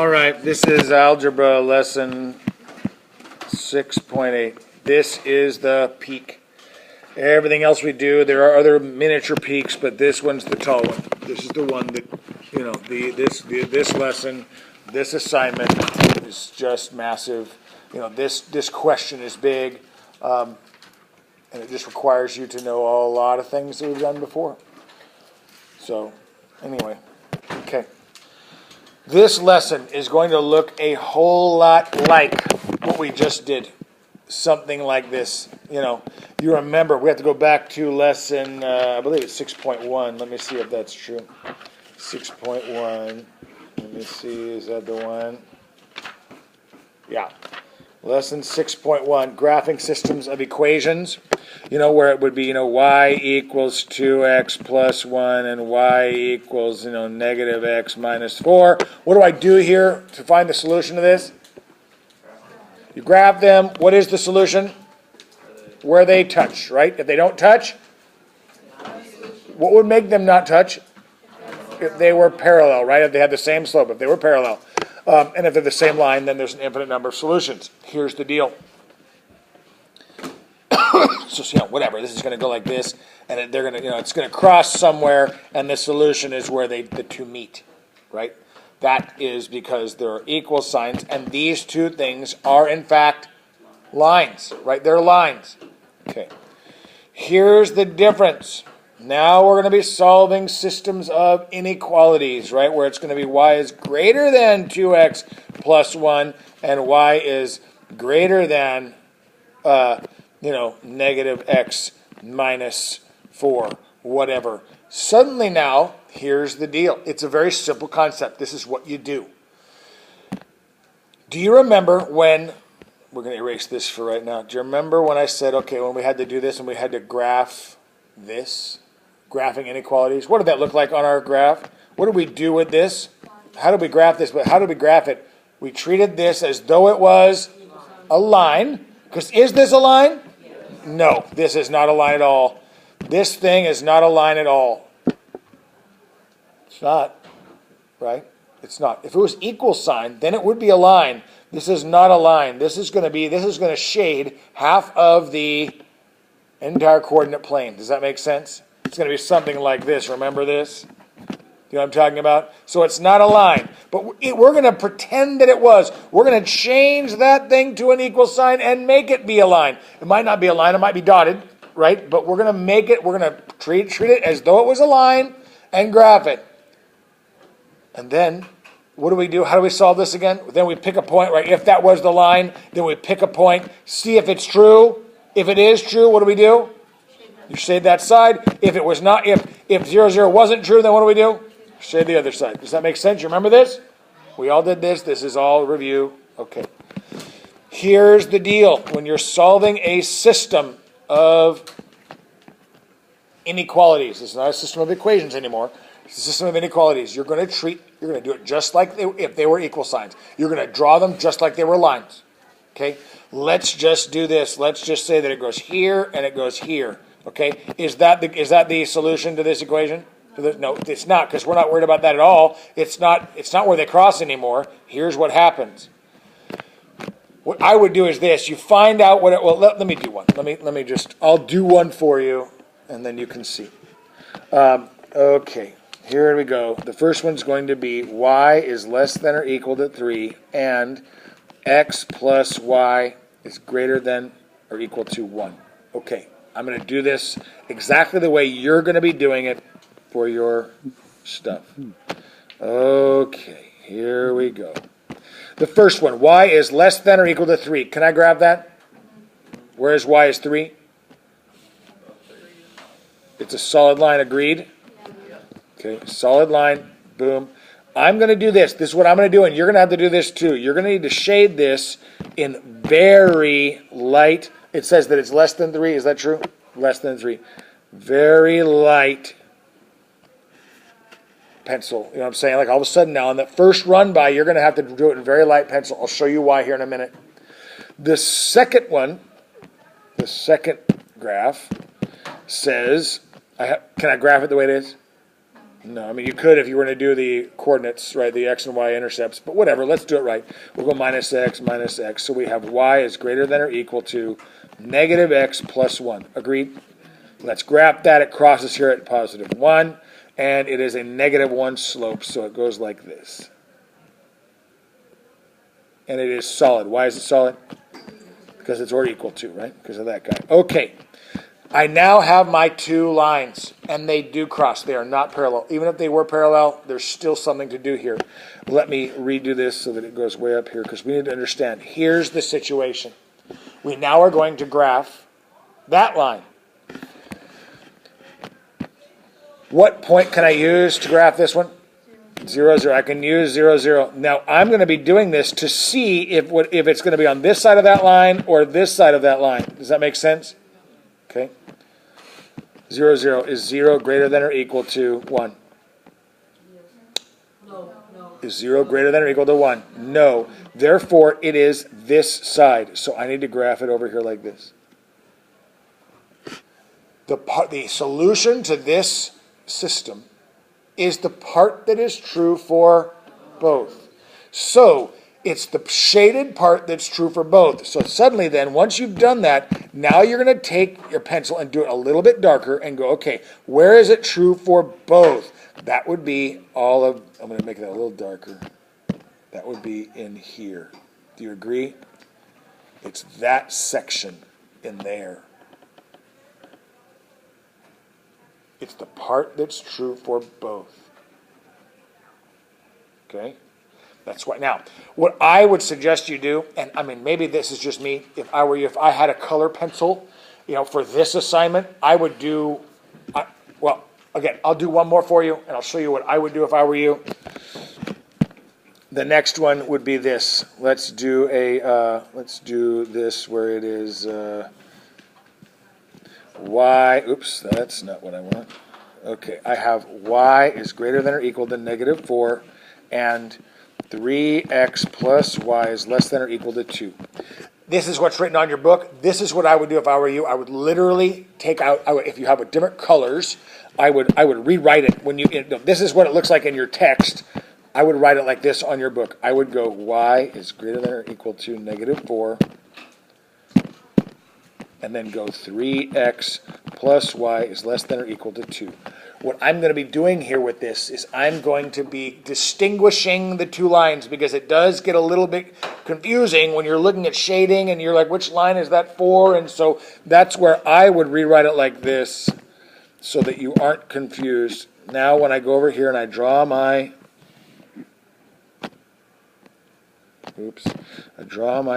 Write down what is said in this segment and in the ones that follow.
All right, this is Algebra lesson 6.8. This is the peak. Everything else we do, there are other miniature peaks, but this one's the tall one. This is the one that, you know, this lesson, this assignment is just massive. You know, this question is big, and it just requires you to know a lot of things that we've done before. So, anyway, okay. This lesson is going to look a whole lot like what we just did. Something like this. You know, you remember, we have to go back to lesson, I believe it's 6.1. Let me see if that's true. 6.1. Let me see, is that the one? Yeah. Lesson 6.1, graphing systems of equations. You know, where it would be, y equals 2x plus 1 and y equals, negative x minus 4. What do I do here to find the solution to this? You graph them. What is the solution? Where they touch, right? If they don't touch, what would make them not touch? If they were parallel, right? If they had the same slope, if they were parallel. And if they're the same line, then there's an infinite number of solutions. Here's the deal. So, whatever. This is going to go like this, and they're going to, it's going to cross somewhere, and the solution is where the two meet, right? That is because there are equal signs, and these two things are, in fact, lines, right? They're lines. Okay. Here's the difference. Now we're going to be solving systems of inequalities, right? Where it's going to be y is greater than 2x plus 1, and y is greater than, negative x minus 4, whatever. Suddenly now, here's the deal. It's a very simple concept. This is what you do. Do you remember when, we're going to erase this for right now. Do you remember when I said, okay, when we had to do this and we had to graph this? Graphing inequalities. What did that look like on our graph? What did we do with this? How did we graph this? But how did we graph it? We treated this as though it was a line. Because is this a line? No, this is not a line at all. This thing is not a line at all. It's not, right? It's not. If it was equal sign, then it would be a line. This is not a line. This is going to shade half of the entire coordinate plane. Does that make sense? It's going to be something like this. Remember this? You know what I'm talking about? So it's not a line. But we're going to pretend that it was. We're going to change that thing to an equal sign and make it be a line. It might not be a line. It might be dotted, right? But we're going to make it, we're going to treat it as though it was a line and graph it. And then, what do we do? How do we solve this again? Then we pick a point, right? If that was the line, then we pick a point, see if it's true. If it is true, what do we do? You shade that side. If it was not, if 0, 0 wasn't true, then what do we do? Shade the other side. Does that make sense? You remember this? We all did this. This is all review. Okay. Here's the deal. When you're solving a system of inequalities, it's not a system of equations anymore. It's a system of inequalities. You're going to do it just like if they were equal signs. You're going to draw them just like they were lines. Okay? Let's just do this. Let's just say that it goes here and it goes here. Okay? Is that the solution to this equation? No, it's not, because we're not worried about that at all. It's not where they cross anymore. Here's what happens. What I would do is this. You find out what it... Well, let me do one. I'll do one for you, and then you can see. Okay, here we go. The first one's going to be y is less than or equal to 3, and x plus y is greater than or equal to 1. Okay, I'm going to do this exactly the way you're going to be doing it for your stuff. Okay, here we go. The first one, y is less than or equal to 3. Can I grab that? Whereas y is 3? It's a solid line, agreed? Okay, solid line, boom. I'm going to do this. This is what I'm going to do, and you're going to have to do this too. You're going to need to shade this in very light. It says that it's less than 3. Is that true? Less than 3. Very light pencil. You know what I'm saying? Like all of a sudden now, on that first run by, you're going to have to do it in very light pencil. I'll show you why here in a minute. The second one, the second graph says, can I graph it the way it is? No, I mean, you could if you were going to do the coordinates, right, the x and y intercepts, but whatever, let's do it right. We'll go minus x, so we have y is greater than or equal to negative x plus 1. Agreed? Let's graph that. It crosses here at positive 1, and it is a negative 1 slope, so it goes like this. And it is solid. Why is it solid? Because it's or equal to, right? Because of that guy. Okay. I now have my two lines, and they do cross. They are not parallel. Even if they were parallel, there's still something to do here. Let me redo this so that it goes way up here, because we need to understand. Here's the situation. We now are going to graph that line. What point can I use to graph this one? 0, 0. I can use 0, 0. Now, I'm going to be doing this to see if it's going to be on this side of that line or this side of that line. Does that make sense? Okay. 0, 0. Is 0 greater than or equal to 1? No. Is 0 greater than or equal to 1? No. Therefore, it is this side. So I need to graph it over here like this. The solution to this system is the part that is true for both. So it's the shaded part that's true for both. So suddenly then, once you've done that, now you're going to take your pencil and do it a little bit darker and go, okay, where is it true for both? That would be all of, I'm going to make that a little darker. That would be in here. Do you agree? It's that section in there. It's the part that's true for both. Okay? That's why. Now, what I would suggest you do, and I mean, maybe this is just me, if I were you, if I had a color pencil, for this assignment, I would do, well, again, I'll do one more for you, and I'll show you what I would do if I were you. The next one would be this. Let's do this where it is, y, oops, that's not what I want. Okay, I have y is greater than or equal to negative 4, and 3x plus y is less than or equal to 2. This is what's written on your book. This is what I would do if I were you. I would literally take out, if you have different colors, I would rewrite it. This is what it looks like in your text. I would write it like this on your book. I would go y is greater than or equal to negative 4, and then go 3x plus y is less than or equal to 2. What I'm going to be doing here with this is I'm going to be distinguishing the two lines, because it does get a little bit confusing when you're looking at shading and you're like, which line is that for? And so that's where I would rewrite it like this so that you aren't confused. Now when I go over here and I draw my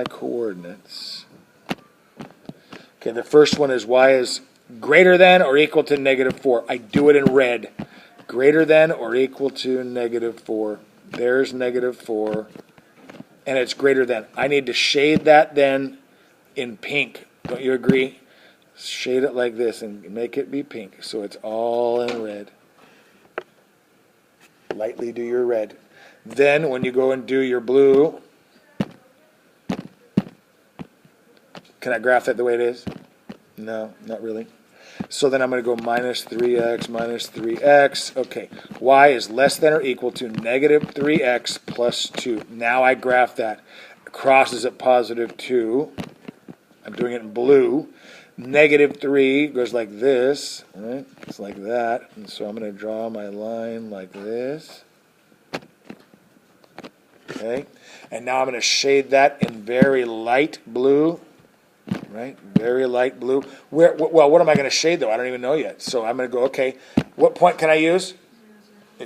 coordinates. Okay, the first one is y is greater than or equal to negative 4. I do it in red. Greater than or equal to negative 4. There's negative 4. And it's greater than. I need to shade that then in pink. Don't you agree? Shade it like this and make it be pink. So it's all in red. Lightly do your red. Then when you go and do your blue, can I graph that the way it is? No, not really. So then I'm going to go minus 3x. Okay, y is less than or equal to negative 3x plus 2. Now I graph that. It crosses at positive 2. I'm doing it in blue. Negative 3 goes like this. Right? It's like that. And so I'm going to draw my line like this. Okay. And now I'm going to shade that in very light blue. Right? Very light blue. Well, what am I going to shade, though? I don't even know yet. So I'm going to go, okay, what point can I use?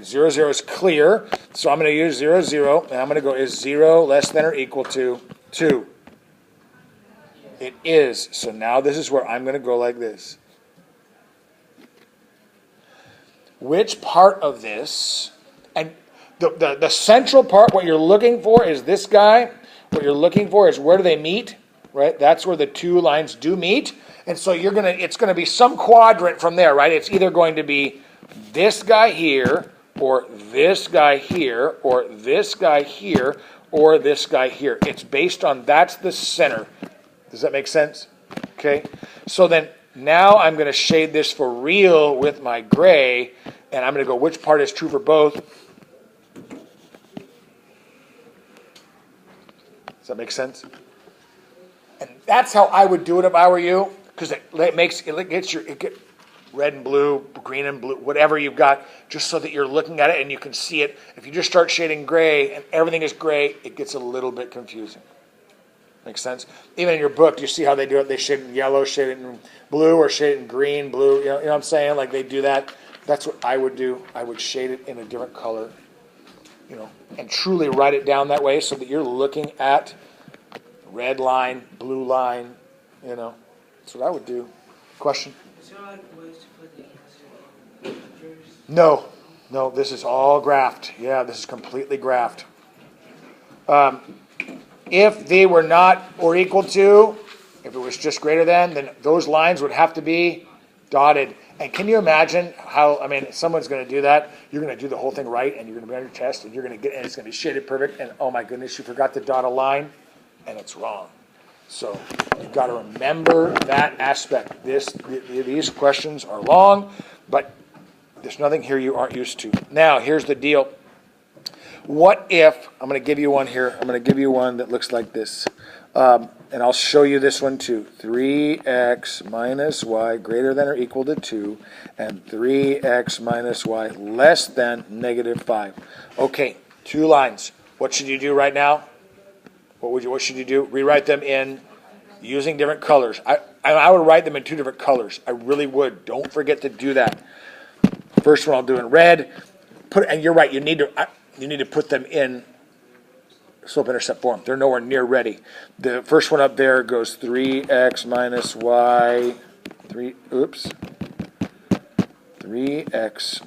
0, 0 is clear. So I'm going to use 0, 0. And I'm going to go, is 0 less than or equal to 2? It is. So now this is where I'm going to go like this. Which part of this, and the central part, what you're looking for is this guy. What you're looking for is where do they meet? Right? That's where the two lines do meet. And so it's going to be some quadrant from there, right? It's either going to be this guy here, or this guy here, or this guy here, or this guy here. It's based on, that's the center. Does that make sense? Okay. So then now I'm going to shade this for real with my gray. And I'm going to go, which part is true for both? Does that make sense? And that's how I would do it if I were you, because it gets red and blue, green and blue, whatever you've got, just so that you're looking at it and you can see it. If you just start shading gray and everything is gray, it gets a little bit confusing. Makes sense? Even in your book, do you see how they do it? They shade it in yellow, shade it in blue, or shade it in green, blue. You know what I'm saying? Like they do that. That's what I would do. I would shade it in a different color, and truly write it down that way so that you're looking at red line, blue line, That's what I would do. Question? Is there like ways to put the answer in pictures? No, this is all graphed. Yeah, this is completely graphed. If they were not or equal to, if it was just greater than, then those lines would have to be dotted. And can you imagine how, if someone's going to do that, you're going to do the whole thing right, and you're going to be on your test, and and it's going to be shaded perfect, and oh my goodness, you forgot to dot a line, and it's wrong. So you've got to remember that aspect. These questions are long, but there's nothing here you aren't used to. Now, here's the deal. What if, I'm going to give you one here, I'm going to give you one that looks like this. And I'll show you this one too. 3x minus y greater than or equal to 2, and 3x minus y less than negative 5. Okay, 2 lines. What should you do right now? What should you do? Rewrite them in using different colors. I would write them in 2 different colors. I really would. Don't forget to do that. First one I'll do in red. And you're right. You need to put them in slope-intercept form. They're nowhere near ready. The first one up there goes 3x minus y. 3x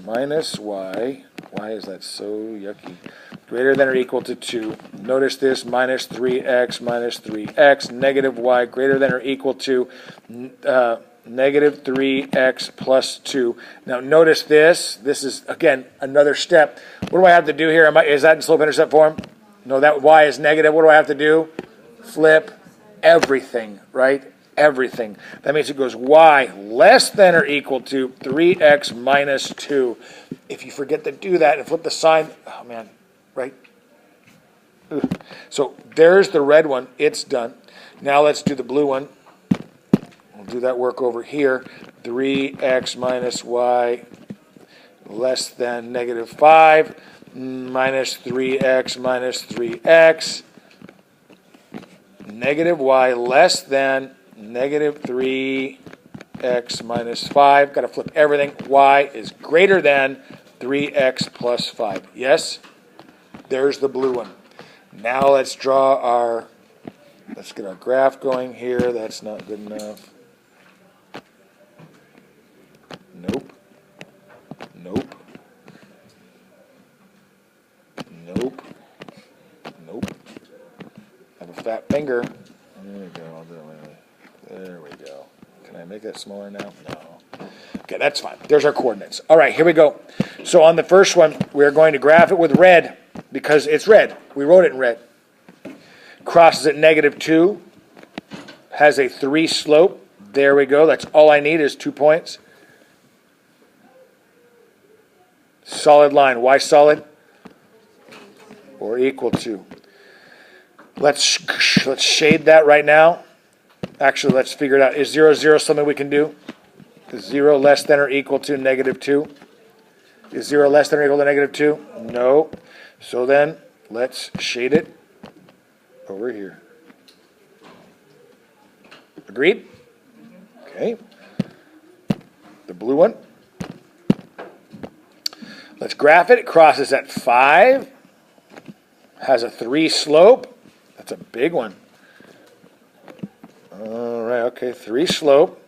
minus y. Why is that so yucky? Greater than or equal to 2. Notice this, minus 3x minus 3x, negative y greater than or equal to negative 3x plus 2. Now notice this. This is, again, another step. What do I have to do here? Is that in slope-intercept form? No, that y is negative. What do I have to do? Flip everything, right? Everything. That means it goes y less than or equal to 3x minus 2. If you forget to do that and flip the sign, oh man, right? Ugh. So there's the red one. It's done. Now let's do the blue one. We'll do that work over here. 3x minus y less than negative 5. Minus 3x minus 3x, negative y less than negative 3x minus 5. Got to flip everything. Y is greater than 3x plus 5. Yes? There's the blue one. Now let's get our graph going here. That's not good enough. Nope. I have a fat finger. There we go. There we go. Can I make that smaller now? No. Okay, that's fine. There's our coordinates. All right, here we go. So on the first one, we're going to graph it with red because it's red. We wrote it in red. Crosses at negative 2. Has a 3 slope. There we go. That's all I need is 2 points. Solid line. Why solid? Or equal to. Let's shade that right now. Actually, let's figure it out. Is 0, 0 something we can do? Is 0 less than or equal to negative 2? Is 0 less than or equal to negative 2? No. So then, let's shade it over here. Agreed? Okay. The blue one. Let's graph it. It crosses at 5. Has a 3 slope. That's a big one. All right, okay, 3 slope.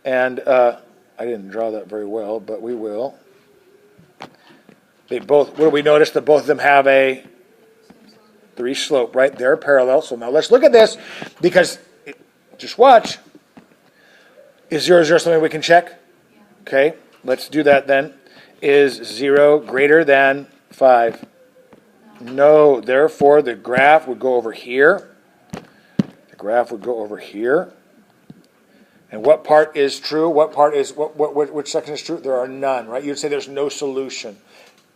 And I didn't draw that very well, but we will. What do we notice? That both of them have a 3 slope, right? They're parallel. So now let's look at this because, just watch. Is 0, 0 something we can check? Okay, let's do that then. Is 0 greater than 5? No, therefore the graph would go over here. The graph would go over here. And what part is true? What part is, which section is true? There are none, right? You'd say there's no solution.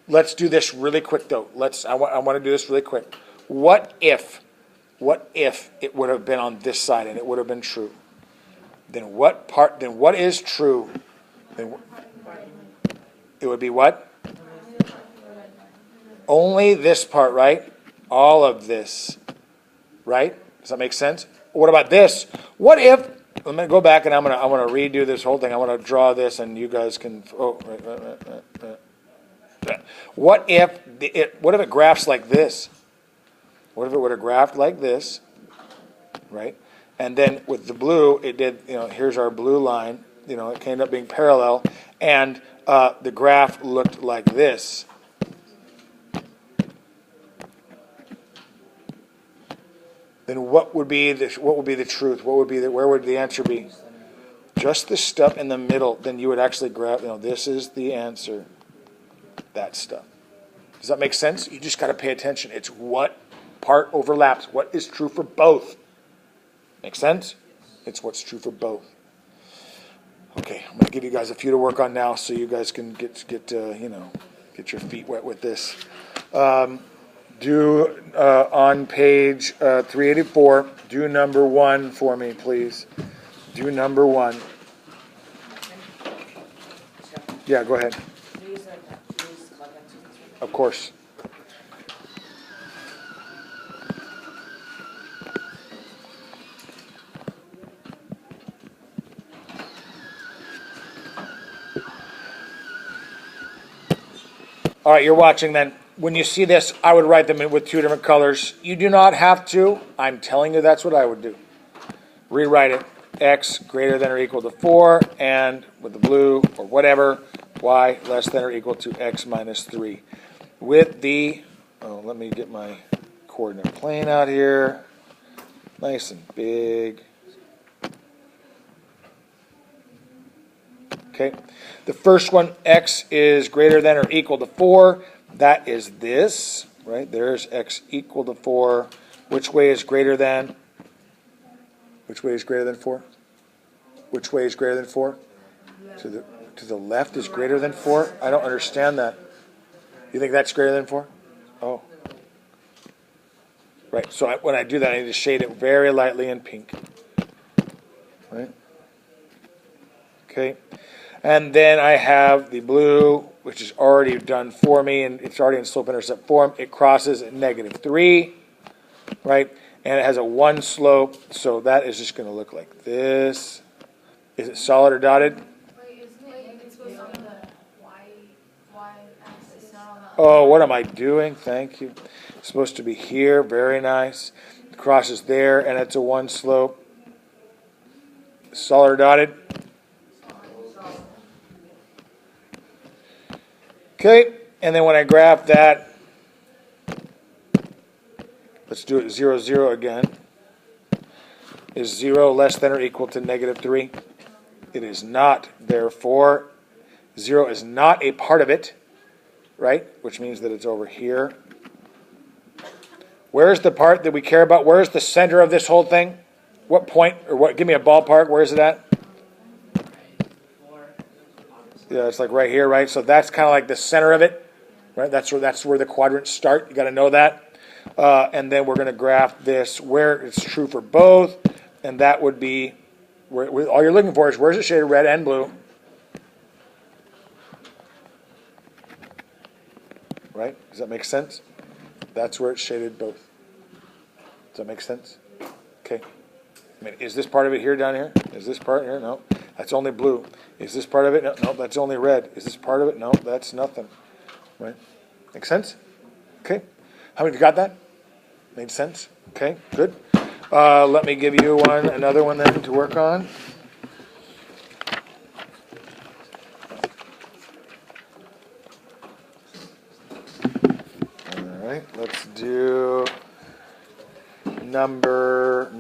Let's do this really quick, though. I want to do this really quick. What if it would have been on this side and it would have been true? Then what is true? Then it would be what? Only this part, right? All of this, right? Does that make sense? What about this? What if? I'm going to go back and I'm going to redo this whole thing. I want to draw this, and you guys can. Oh, right. What if it graphs like this? What if it would have graphed like this, right? And then with the blue, it did. Here's our blue line. It came up being parallel, and the graph looked like this. Then what would be the truth? Where would the answer be? Just the stuff in the middle. Then you would actually grab. This is the answer. That stuff. Does that make sense? You just got to pay attention. It's what part overlaps. What is true for both? Make sense? It's what's true for both. Okay, I'm going to give you guys a few to work on now, so you guys can get your feet wet with this. Do on page 384. Do number 1 for me, please. Do number 1. Yeah, go ahead. Of course. All right, you're watching then. When you see this, I would write them in with 2 different colors. You do not have to. I'm telling you that's what I would do. Rewrite it. X greater than or equal to 4, and with the blue or whatever, y less than or equal to x minus 3. With the, let me get my coordinate plane out here. Nice and big. Okay. The first one, x is greater than or equal to 4. That is this, right? There's x equal to 4. Which way is greater than? Which way is greater than 4? Which way is greater than 4? To the left is greater than 4? I don't understand that. You think that's greater than 4? Oh. Right, so when I do that, I need to shade it very lightly in pink. Right? Okay. And then I have the blue, which is already done for me, and it's already in slope-intercept form. It crosses at -3, right? And it has a 1 slope, so that is just going to look like this. Is it solid or dotted? Wait, it's supposed to be on the y-axis, not on the... Oh, what am I doing? Thank you. It's supposed to be here. Very nice. It crosses there, and it's a 1 slope. Solid or dotted? Okay, and then when I graph that, let's do it 0, 0 again. Is 0 less than or equal to -3? It is not. Therefore, 0 is not a part of it, right? Which means that it's over here. Where's the part that we care about? Where's the center of this whole thing? What point, or what? Give me a ballpark. Where is it at? Yeah, it's like right here, right? So that's kind of like the center of it, right? That's where the quadrants start. You got to know that. And then we're going to graph this where it's true for both, and that would be where all you're looking for is where's it shaded red and blue, right? Does that make sense? That's where it's shaded both. Does that make sense? Okay. I mean, is this part of it here down here? Is this part here? No. That's only blue. Is this part of it? No, that's only red. Is this part of it? No, that's nothing. Right? Make sense? Okay. How many of you got that? Made sense? Okay, good. Let me give you another one then to work on. All right, let's do number...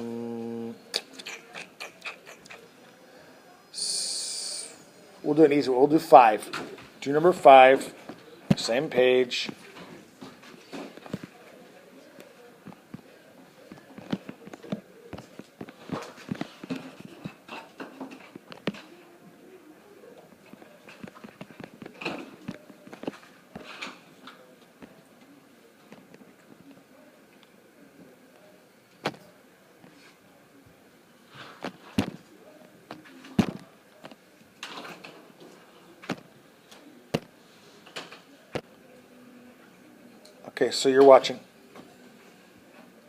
We'll do an easy one. We'll do 5. Do number 5. Same page. Okay, so you're watching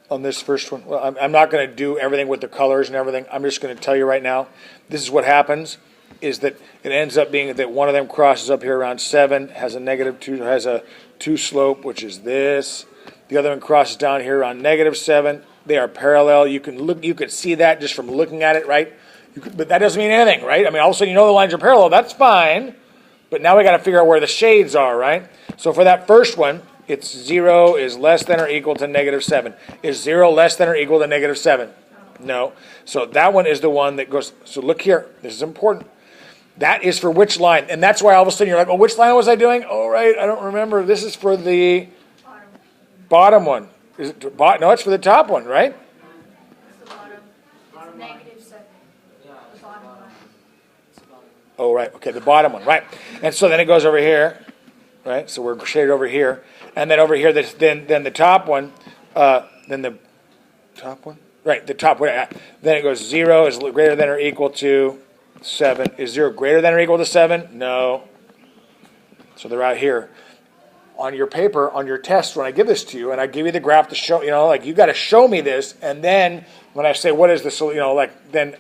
on this first one. Well, I'm not going to do everything with the colors and everything. I'm just going to tell you right now, this is what happens, is that it ends up being that one of them crosses up here around 7, has a -2, has a 2 slope, which is this. The other one crosses down here around -7. They are parallel. You can see that just from looking at it, right? But that doesn't mean anything, right? I mean, all of a sudden you know the lines are parallel. That's fine. But now we got to figure out where the shades are, right? So for that first one, it's 0 is less than or equal to -7. Is 0 less than or equal to -7? No. So that one is the one that goes, so look here. This is important. That is for which line? And that's why all of a sudden you're like, oh, which line was I doing? Oh, right, I don't remember. This is for the bottom one. Is it no, it's for the top one, right? It's the bottom. It's -7. The bottom line. Oh, right. Okay, the bottom one, right. And so then it goes over here, right? So we're shaded over here. And then over here, then the top one, then the top one? Right, the top one. Then it goes 0 is greater than or equal to 7. Is 0 greater than or equal to 7? No. So they're out here. On your paper, on your test, when I give this to you, and I give you the graph to show, like you got to show me this, and then when I say what is the solution, then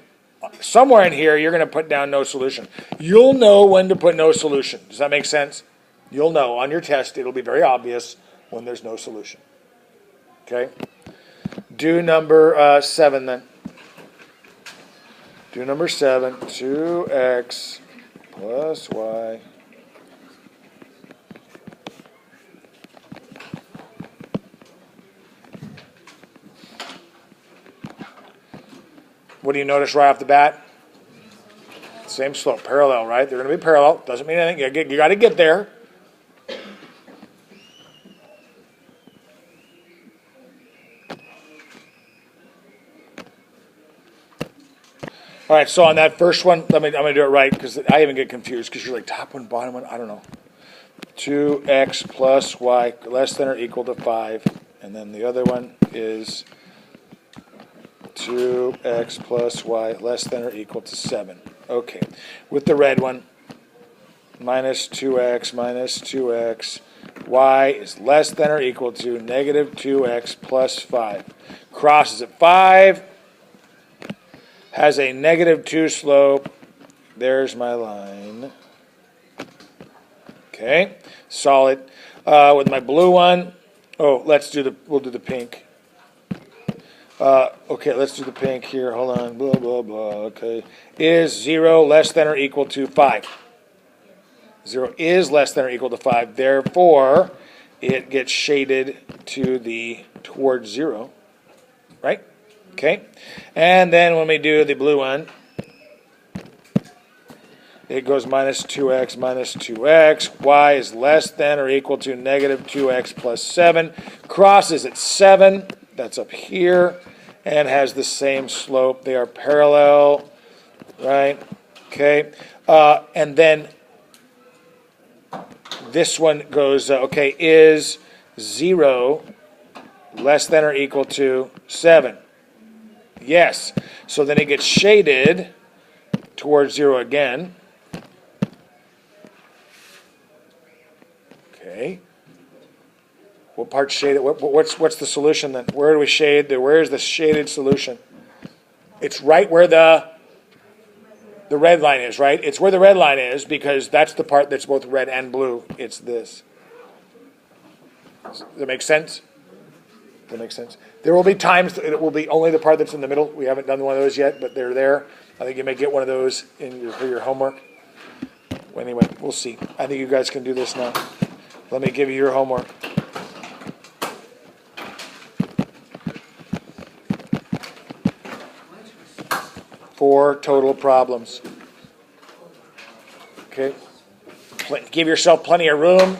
somewhere in here you're going to put down no solution. You'll know when to put no solution. Does that make sense? You'll know on your test. It'll be very obvious when there's no solution. Okay. Do number 7 then. Do number 7. 2x plus y. What do you notice right off the bat? Same slope, parallel, right? They're going to be parallel. Doesn't mean anything. You got to get there. All right, so on that first one, I'm going to do it right because I even get confused because you're like top one, bottom one. I don't know. 2x plus y less than or equal to 5. And then the other one is 2x plus y less than or equal to 7. Okay. With the red one, minus 2x, y is less than or equal to -2x plus 5. Crosses at 5, has a -2 slope. There's my line. Okay, solid. With my blue one, we'll do the pink. Okay, let's do the pink here. Hold on. Blah, blah, blah. Okay. Is 0 less than or equal to 5? 0 is less than or equal to 5. Therefore, it gets shaded towards 0. Right? Okay. And then when we do the blue one, it goes minus 2x. Y is less than or equal to -2x plus 7. Crosses at 7. That's up here, and has the same slope. They are parallel, right? Okay. And then this one goes, is 0 less than or equal to 7? Yes. So then it gets shaded towards 0 again. Okay. What part's shaded? What's the solution then? Where do we shade? Where is the shaded solution? It's right where the red line is, right? It's where the red line is because that's the part that's both red and blue. It's this. Does that make sense? Does that make sense? There will be times that it will be only the part that's in the middle. We haven't done one of those yet, but they're there. I think you may get one of those for your homework. Anyway, we'll see. I think you guys can do this now. Let me give you your homework. 4 total problems. Okay. Give yourself plenty of room.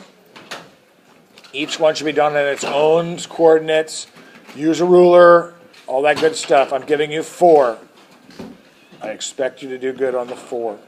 Each one should be done in its own coordinates. Use a ruler, all that good stuff. I'm giving you 4. I expect you to do good on the 4.